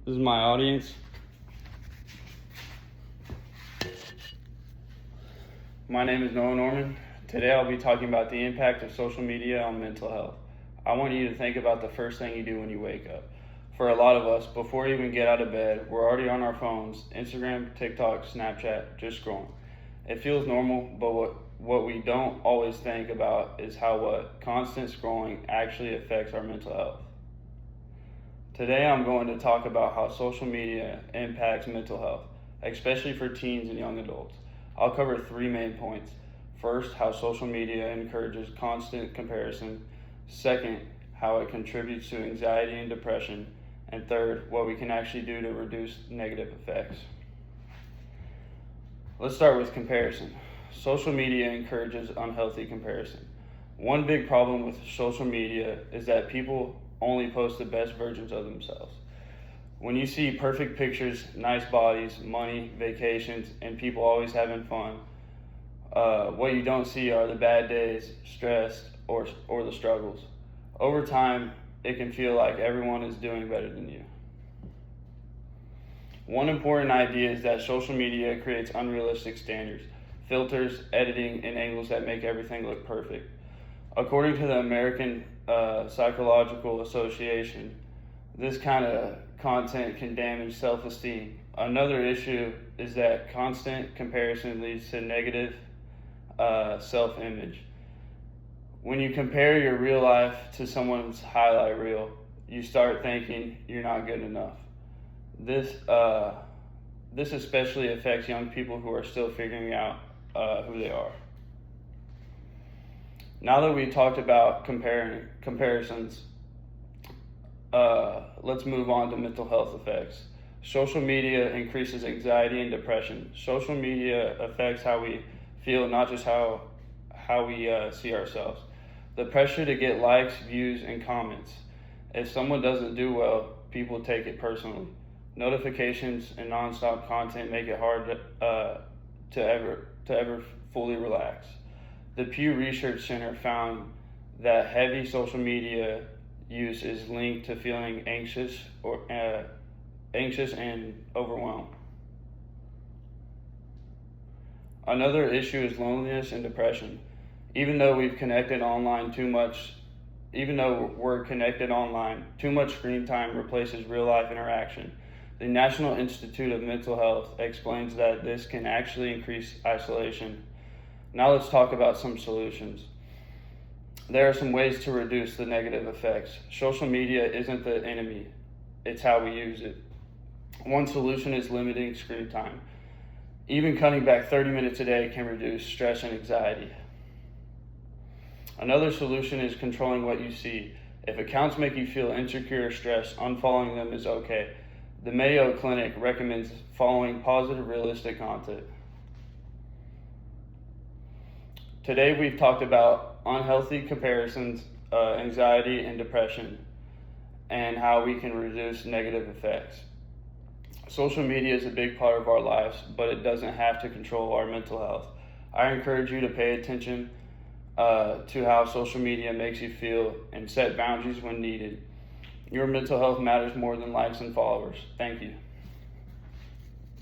This is my audience. My name is Noah Norman. Today I'll be talking about the impact of social media on mental health. I want you to think about the first thing you do when you wake up. For a lot of us, before we even get out of bed, we're already on our phones, Instagram, TikTok, Snapchat, just scrolling. It feels normal, but what we don't always think about is how constant scrolling actually affects our mental health. Today I'm going to talk about how social media impacts mental health, especially for teens and young adults. I'll cover 3 main points. First, how social media encourages constant comparison. Second, how it contributes to anxiety and depression. And third, what we can actually do to reduce negative effects. Let's start with comparison. Social media encourages unhealthy comparison. One big problem with social media is that people only post the best versions of themselves. When you see perfect pictures, nice bodies, money, vacations, and people always having fun, what you don't see are the bad days, stress, or the struggles. Over time, it can feel like everyone is doing better than you. One important idea is that social media creates unrealistic standards, filters, editing, and angles that make everything look perfect. According to the American Psychological Association, this kind of content can damage self-esteem. Another issue is that constant comparison leads to negative self-image. When you compare your real life to someone's highlight reel, you start thinking you're not good enough. This especially affects young people who are still figuring out who they are. Now that we talked about comparisons, let's move on to mental health effects. Social media increases anxiety and depression. Social media affects how we feel, not just how we see ourselves. The pressure to get likes, views, and comments. If someone doesn't do well, people take it personally. Notifications and nonstop content make it hard to ever fully relax. The Pew Research Center found that heavy social media use is linked to feeling anxious and overwhelmed. Another issue is loneliness and depression. Even though we're connected online, too much screen time replaces real life interaction. The National Institute of Mental Health explains that this can actually increase isolation. Now let's talk about some solutions. There are some ways to reduce the negative effects. Social media isn't the enemy, it's how we use it. One solution is limiting screen time. Even cutting back 30 minutes a day can reduce stress and anxiety. Another solution is controlling what you see. If accounts make you feel insecure or stressed, unfollowing them is okay. The Mayo Clinic recommends following positive, realistic content. Today we've talked about unhealthy comparisons, anxiety, and depression, and how we can reduce negative effects. Social media is a big part of our lives, but it doesn't have to control our mental health. I encourage you to pay attention to how social media makes you feel and set boundaries when needed. Your mental health matters more than likes and followers. Thank you.